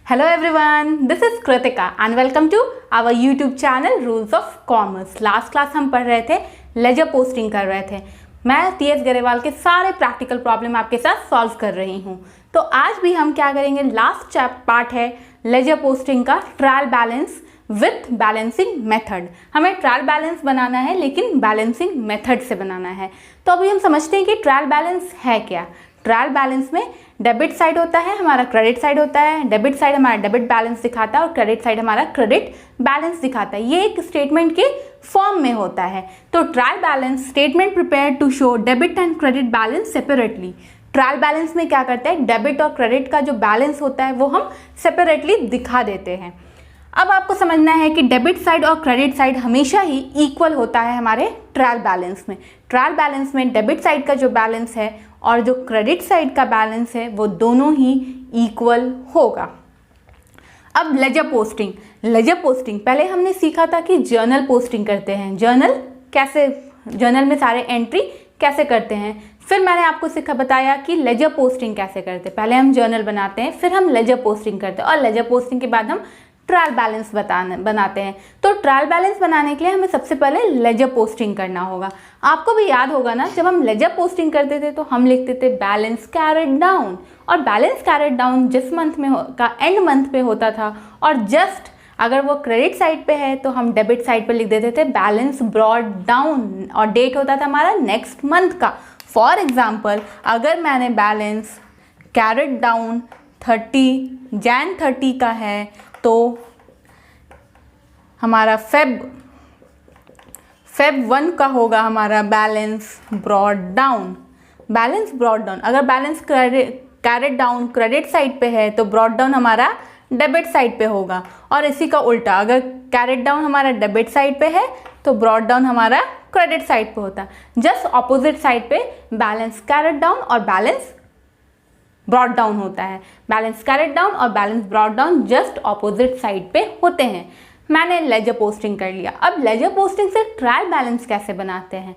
Hello everyone, this is Kritika and welcome to our YouTube channel Rules of Commerce। Last class हम पढ़ रहे थे, ledger posting कर रहे थे। मैं टीएस गरेवाल के सारे प्रैक्टिकल प्रॉब्लम आपके साथ सॉल्व कर रही हूँ। तो आज भी हम क्या करेंगे, लास्ट पार्ट है लेजर पोस्टिंग का trial balance with balancing method. हमें ट्रायल बैलेंस बनाना है लेकिन बैलेंसिंग मेथड से बनाना है। तो अभी हम समझते हैं कि ट्रायल बैलेंस है क्या। ट्रायल बैलेंस में डेबिट साइड होता है, हमारा क्रेडिट साइड होता है। डेबिट साइड हमारा डेबिट बैलेंस दिखाता है और क्रेडिट साइड हमारा क्रेडिट बैलेंस दिखाता है। ये एक स्टेटमेंट के फॉर्म में होता है। तो trial balance statement prepare to show debit and credit balance separately. Trial balance में क्या करते हैं, डेबिट और क्रेडिट का जो बैलेंस होता है वो हम सेपरेटली दिखा देते हैं। अब आपको समझना है कि डेबिट साइड और क्रेडिट साइड हमेशा ही इक्वल होता है हमारे ट्रायल बैलेंस में। ट्रायल बैलेंस में डेबिट साइड का जो बैलेंस है और जो क्रेडिट साइड का बैलेंस है वो दोनों ही इक्वल होगा। अब लेजर पोस्टिंग पहले हमने सीखा था कि जर्नल पोस्टिंग करते हैं। जर्नल में सारे एंट्री कैसे करते हैं। फिर मैंने आपको बताया कि लेजर पोस्टिंग कैसे करते हैं। पहले हम जर्नल बनाते हैं, फिर हम लेजर पोस्टिंग करते हैं और लेजर पोस्टिंग के बाद हम ट्रायल बैलेंस बनाते हैं। तो ट्रायल बैलेंस बनाने के लिए हमें सबसे पहले लेजर पोस्टिंग करना होगा। आपको भी याद होगा ना, जब हम लेजर पोस्टिंग करते थे तो हम लिखते थे बैलेंस कैरेट डाउन, और बैलेंस कैरेट डाउन जिस मंथ में का एंड मंथ पे होता था, और जस्ट अगर वो क्रेडिट साइड पे है तो हम डेबिट साइड पे लिख देते थे बैलेंस ब्रॉट डाउन, और डेट होता था हमारा नेक्स्ट मंथ का। फॉर एग्जाम्पल, अगर मैंने बैलेंस कैरेट डाउन 30 का है तो हमारा फेब 1 का होगा हमारा बैलेंस ब्रॉट डाउन। अगर balance carried down credit side पे है तो ब्रॉट डाउन हमारा डेबिट साइड पे होगा, और इसी का उल्टा, अगर कैरेट डाउन हमारा डेबिट साइड पे है तो ब्रॉट डाउन हमारा क्रेडिट साइड पे होता। जस्ट ऑपोजिट साइड पे बैलेंस कैरेट डाउन और बैलेंस ब्रॉट डाउन होता है। बैलेंस कैरेट डाउन और balance brought down just opposite side पे होते हैं। मैंने लेजर पोस्टिंग कर लिया। अब लेजर पोस्टिंग से ट्रायल बैलेंस कैसे बनाते हैं।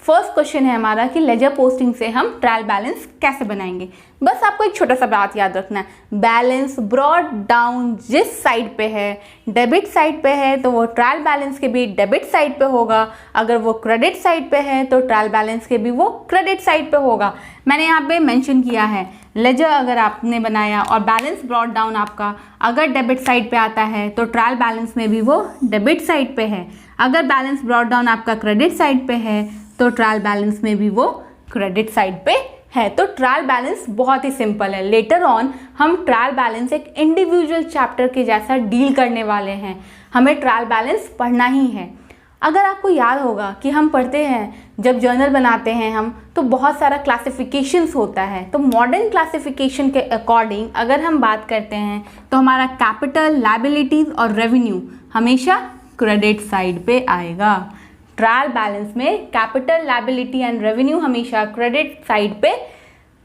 फर्स्ट क्वेश्चन है हमारा कि लेजर पोस्टिंग से हम ट्रायल बैलेंस कैसे बनाएंगे। बस आपको एक छोटा सा बात याद रखना है, बैलेंस ब्रॉट डाउन जिस साइड पे है, डेबिट साइड पे है तो वो ट्रायल बैलेंस के भी डेबिट साइड पे होगा। अगर वो क्रेडिट साइड पे है तो ट्रायल बैलेंस के भी वो क्रेडिट साइड पे होगा। मैंने यहाँ पे मेंशन किया है, लेजर अगर आपने बनाया और बैलेंस ब्रॉट डाउन आपका अगर डेबिट साइड पे आता है तो ट्रायल बैलेंस में भी वो डेबिट साइड पे है। अगर बैलेंस ब्रॉट डाउन आपका क्रेडिट साइड पे है तो ट्रायल बैलेंस में भी वो क्रेडिट साइड पे है। तो ट्रायल बैलेंस बहुत ही सिंपल है। लेटर ऑन हम ट्रायल बैलेंस एक इंडिविजुअल चैप्टर के जैसा डील करने वाले हैं। हमें ट्रायल बैलेंस पढ़ना ही है। अगर आपको याद होगा कि हम पढ़ते हैं, जब जर्नल बनाते हैं हम, तो बहुत सारा क्लासिफिकेशंस होता है। तो मॉडर्न क्लासिफिकेशन के अकॉर्डिंग अगर हम बात करते हैं तो हमारा कैपिटल, लायबिलिटीज और रेवेन्यू हमेशा क्रेडिट साइड पे आएगा। ट्रायल बैलेंस में कैपिटल, लायबिलिटी एंड रेवेन्यू हमेशा क्रेडिट साइड पे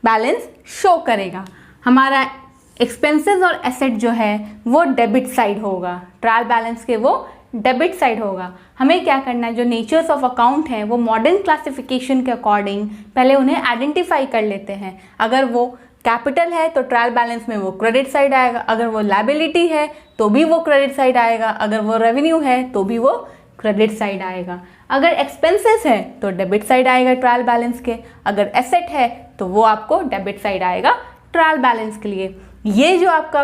बैलेंस शो करेगा। हमारा एक्सपेंसेस और एसेट जो है वो डेबिट साइड होगा, ट्रायल बैलेंस के वो डेबिट साइड होगा। हमें क्या करना है, जो नेचर्स ऑफ अकाउंट हैं वो मॉडर्न क्लासिफिकेशन के अकॉर्डिंग पहले उन्हें आइडेंटिफाई कर लेते हैं। अगर वो कैपिटल है तो ट्रायल बैलेंस में वो क्रेडिट साइड आएगा, अगर वो लायबिलिटी है तो भी वो क्रेडिट साइड आएगा, अगर वो रेवेन्यू है तो भी वो क्रेडिट साइड आएगा। अगर एक्सपेंसेस है तो डेबिट साइड आएगा ट्रायल बैलेंस के, अगर एसेट है तो वो आपको डेबिट साइड आएगा ट्रायल बैलेंस के लिए। ये जो आपका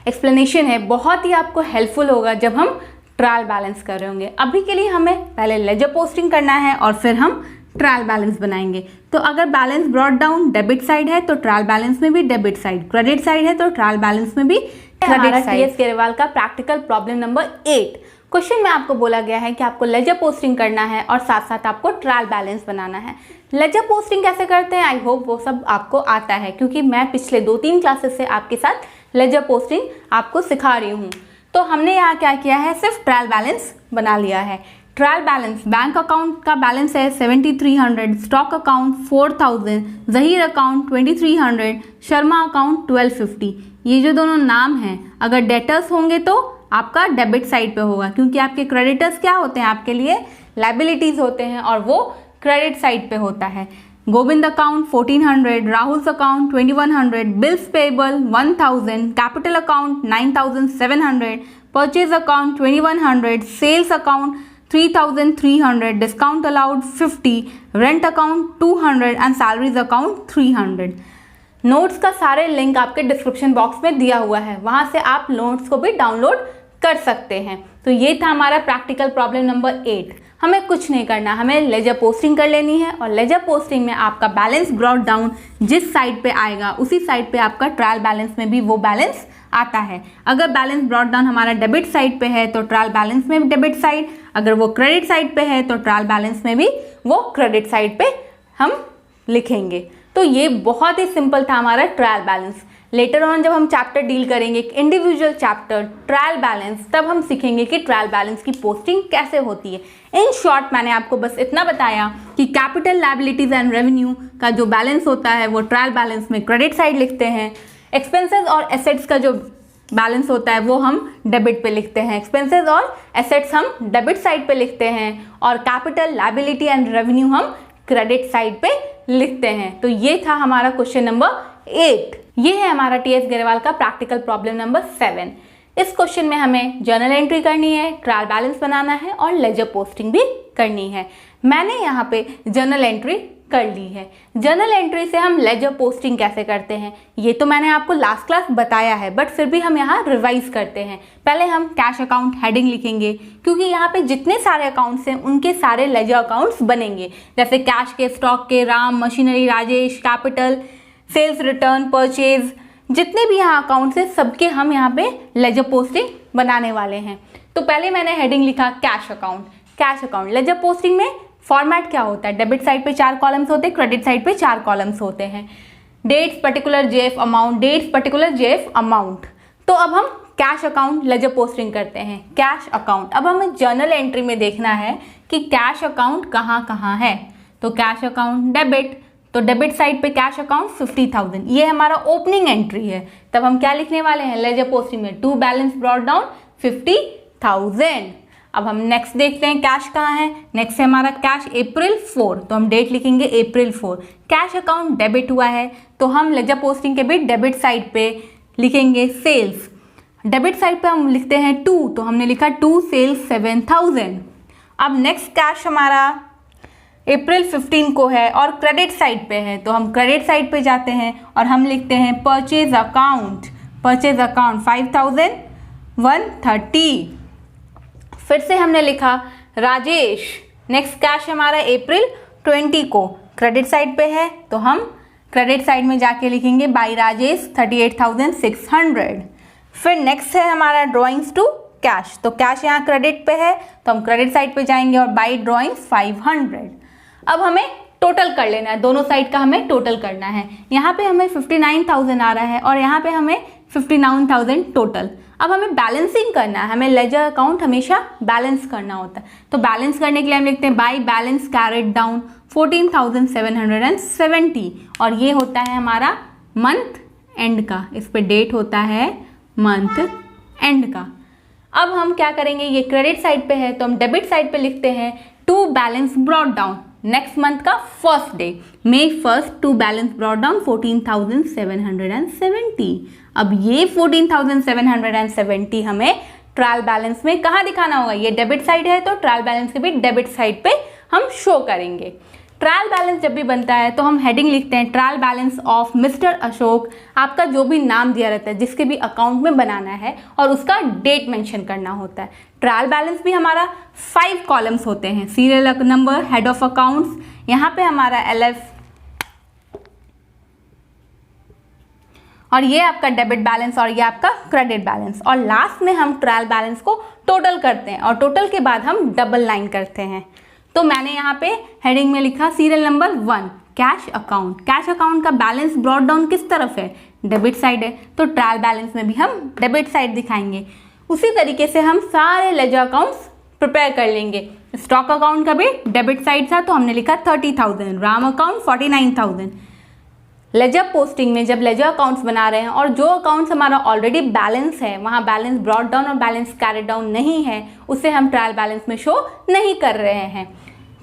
एक्सप्लेनेशन है बहुत ही आपको हेल्पफुल होगा जब हम ट्रायल बैलेंस कर रहे होंगे। अभी के लिए हमें पहले लेजर पोस्टिंग करना है और फिर हम ट्रायल बैलेंस बनाएंगे। तो अगर balance brought down debit side है तो ट्रायल बैलेंस में भी डेबिट साइड, क्रेडिट साइड है तो ट्रायल बैलेंस में भी क्रेडिट साइड। टीएस गरेवाल का प्रैक्टिकल प्रॉब्लम नंबर 8 क्वेश्चन में आपको बोला गया है कि आपको लेजर पोस्टिंग करना है और साथ साथ आपको ट्रायल बैलेंस बनाना है। लेजर पोस्टिंग कैसे करते हैं, आई होप वो सब आपको आता है, क्योंकि मैं पिछले 2-3 क्लासेस से आपके साथ लेजर पोस्टिंग आपको सिखा रही हूँ। तो हमने यहाँ क्या किया है, सिर्फ ट्रायल बैलेंस बना लिया है। ट्रायल बैलेंस, बैंक अकाउंट का बैलेंस है 7300, stock account 4000, Zaheer account 2300, Sharma account 1250। ये जो दोनों नाम हैं, अगर डेटर्स होंगे तो आपका डेबिट साइड पे होगा, क्योंकि आपके क्रेडिटर्स क्या होते हैं, आपके लिए लायबिलिटीज होते हैं और वो क्रेडिट साइड पे होता है। Govind account 1400, Rahul's account 2100, bills payable 1000, capital account 9700, purchase account 2100, sales account 3300, discount allowed 50, rent account 200 and salaries account 300। Notes का सारे लिंक आपके डिस्क्रिप्शन बॉक्स में दिया हुआ है, वहां से आप नोट्स को भी डाउनलोड कर सकते हैं। तो ये था हमारा प्रैक्टिकल प्रॉब्लम नंबर 8। हमें कुछ नहीं करना, हमें लेजर पोस्टिंग कर लेनी है और लेजर पोस्टिंग में आपका बैलेंस ब्रॉट डाउन जिस साइड पे आएगा उसी साइड पे आपका ट्रायल बैलेंस में भी वो बैलेंस आता है। अगर बैलेंस ब्रॉट डाउन हमारा डेबिट साइड पे है तो ट्रायल बैलेंस में भी डेबिट साइड, अगर वो क्रेडिट साइड पे है तो ट्रायल बैलेंस में भी वो क्रेडिट साइड पे हम लिखेंगे। तो ये बहुत ही सिंपल था हमारा ट्रायल बैलेंस। लेटर ऑन जब हम चैप्टर डील करेंगे इंडिविजुअल चैप्टर ट्रायल बैलेंस, तब हम सीखेंगे कि ट्रायल बैलेंस की पोस्टिंग कैसे होती है। इन शॉर्ट मैंने आपको बस इतना बताया कि कैपिटल, लायबिलिटीज एंड रेवेन्यू का जो बैलेंस होता है वो ट्रायल बैलेंस में क्रेडिट साइड लिखते हैं। एक्सपेंसेस और एसेट्स का जो बैलेंस होता है वो हम डेबिट पे लिखते हैं। एक्सपेंसेस और एसेट्स हम डेबिट साइड पे लिखते हैं और कैपिटल, लायबिलिटी एंड रेवेन्यू हम क्रेडिट साइड पे लिखते हैं। तो ये था हमारा क्वेश्चन नंबर 8। ये है हमारा टीएस गरेवाल का प्रैक्टिकल प्रॉब्लम नंबर 7। इस क्वेश्चन में हमें जर्नल एंट्री करनी है, ट्रायल बैलेंस बनाना है और लेजर पोस्टिंग भी करनी है। मैंने यहाँ पे जर्नल एंट्री कर ली है। जर्नल एंट्री से हम लेजर पोस्टिंग कैसे करते हैं ये तो मैंने आपको लास्ट क्लास बताया है, बट फिर भी हम यहाँ रिवाइज करते हैं। पहले हम कैश अकाउंट हेडिंग लिखेंगे क्योंकि यहाँ पे जितने सारे अकाउंट्स हैं उनके सारे लेजर अकाउंट्स बनेंगे, जैसे कैश के, स्टॉक के, Ram, machinery, Rajesh, capital, sales return, purchase, जितने भी यहाँ अकाउंट्स हैं सबके हम यहाँ पे लेजर पोस्टिंग बनाने वाले हैं। तो पहले मैंने हेडिंग लिखा cash account. Cash account ledger posting में फॉर्मेट क्या होता है, डेबिट साइड पे 4 कॉलम्स होते हैं, क्रेडिट साइड पे 4 कॉलम्स होते हैं। Dates particular JF amount, dates particular JF amount. तो अब हम कैश अकाउंट लेजर पोस्टिंग करते हैं। कैश अकाउंट, अब हमें जर्नल एंट्री में देखना है कि कैश अकाउंट कहाँ कहाँ है। तो कैश अकाउंट डेबिट, तो डेबिट साइड पे कैश अकाउंट 50,000, ये हमारा ओपनिंग एंट्री है। तब हम क्या लिखने वाले हैं लेजर पोस्टिंग में, टू बैलेंस ब्रॉट डाउन 50,000। अब हम नेक्स्ट देखते हैं कैश कहाँ है। नेक्स्ट है हमारा कैश April 4, तो हम डेट लिखेंगे April 4। कैश अकाउंट डेबिट हुआ है तो हम लेजर पोस्टिंग के भी डेबिट साइड पे लिखेंगे सेल्स। डेबिट साइड पे हम लिखते हैं 2, तो हमने लिखा 2 सेल्स 7,000। अब नेक्स्ट कैश हमारा April 15 को है और क्रेडिट साइड पे है, तो हम क्रेडिट साइड पे जाते हैं और हम लिखते हैं परचेज अकाउंट 5,130। फिर से हमने लिखा राजेश। नेक्स्ट कैश हमारा April 20 को क्रेडिट साइड पे है, तो हम क्रेडिट साइड में जाके लिखेंगे बाई राजेश 38,600। फिर नेक्स्ट है हमारा ड्रॉइंग्स टू कैश, तो कैश यहाँ क्रेडिट पे है तो हम क्रेडिट साइड पे जाएंगे और बाई ड्रॉइंग्स 500। अब हमें टोटल कर लेना है, दोनों साइड का हमें टोटल करना है। यहाँ पे हमें 59,000 आ रहा है और यहाँ पे हमें 59,000 टोटल। अब हमें बैलेंसिंग करना है, हमें लेजर अकाउंट हमेशा बैलेंस करना होता है। तो बैलेंस करने के लिए हम लिखते हैं बाई बैलेंस कैरेट डाउन 14,770 और ये होता है हमारा मंथ एंड का, इस पे डेट होता है मंथ एंड का। अब हम क्या करेंगे, ये क्रेडिट साइड पे है तो हम डेबिट साइड पे लिखते हैं to balance brought down next month का first day May 1 to balance brought down 14,770। अब ये 14,770 हमें ट्रायल बैलेंस में कहाँ दिखाना होगा, ये डेबिट साइड है तो ट्रायल बैलेंस के भी डेबिट साइड पे हम शो करेंगे। ट्रायल बैलेंस जब भी बनता है तो हम हेडिंग लिखते हैं trial balance of mister Ashok. आपका जो भी नाम दिया रहता है जिसके भी अकाउंट में बनाना है और उसका डेट मेंशन करना होता है। ट्रायल बैलेंस भी हमारा 5 कॉलम्स होते हैं, serial number, head of accounts, यहाँ पे हमारा LF और ये आपका डेबिट बैलेंस और ये आपका क्रेडिट बैलेंस, और लास्ट में हम ट्रायल बैलेंस को टोटल करते हैं और टोटल के बाद हम डबल लाइन करते हैं। तो मैंने यहाँ पे हेडिंग में लिखा serial number 1 cash account. Cash account का बैलेंस ब्रॉट डाउन किस तरफ है, डेबिट साइड है, तो ट्रायल बैलेंस में भी हम डेबिट साइड दिखाएंगे। उसी तरीके से हम सारे लेजर अकाउंट्स प्रिपेयर कर लेंगे। स्टॉक अकाउंट का भी डेबिट साइड था तो हमने लिखा 30,000, राम अकाउंट 49,000। लेजर पोस्टिंग में जब लेजर अकाउंट्स बना रहे हैं और जो अकाउंट्स हमारा ऑलरेडी बैलेंस है, वहाँ बैलेंस ब्रॉट डाउन और बैलेंस कैरी डाउन नहीं है, उसे हम ट्रायल बैलेंस में शो नहीं कर रहे हैं।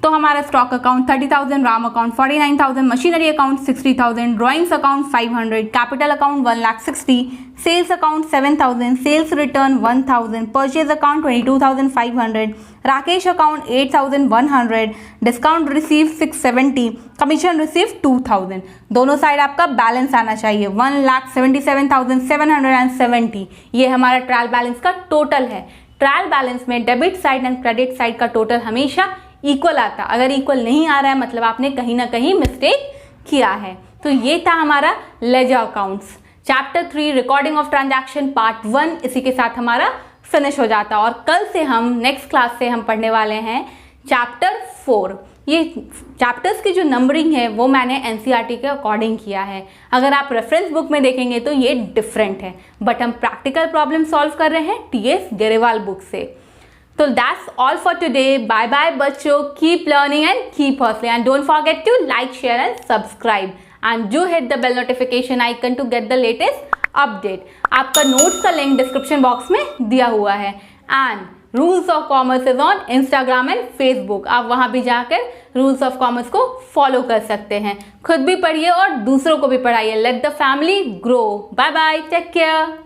तो हमारा stock account 30,000, Ram account 49,000, machinery account 60,000, drawings account 500, capital account 1,60,000, sales account 7,000, sales return 1,000, purchase account 22,500, Rakesh account 8,100, discount receive 670, commission receive 2,000। दोनों साइड आपका बैलेंस आना चाहिए 1,77,770। ये हमारा ट्रायल बैलेंस का टोटल है। ट्रायल बैलेंस में debit side and credit side का टोटल हमेशा इक्वल आता। अगर इक्वल नहीं आ रहा है मतलब आपने कहीं ना कहीं मिस्टेक किया है। तो ये था हमारा ledger accounts. Chapter 3 recording of transaction part 1 इसी के साथ हमारा फिनिश हो जाता। और कल से हम नेक्स्ट क्लास से हम पढ़ने वाले हैं चैप्टर 4। ये चैप्टर्स की जो नंबरिंग है वो मैंने एनसीईआरटी के अकॉर्डिंग किया है। अगर आप रेफरेंस बुक में देखेंगे तो ये डिफरेंट है, बट हम प्रैक्टिकल प्रॉब्लम सॉल्व कर रहे हैं टीएस गेरेवाल बुक से। So that's all for today. Bye bye बच्चों. Keep learning and keep hustling. And don't forget to like, share and subscribe. And do hit the bell notification icon to get the latest update. आपका notes का link description box में दिया हुआ है। And rules of commerce is on Instagram and Facebook. आप वहाँ भी जाकर रूल्स ऑफ कॉमर्स को फॉलो कर सकते हैं। खुद भी पढ़िए और दूसरों को भी पढ़ाइए। Let the family grow. Bye bye, take care.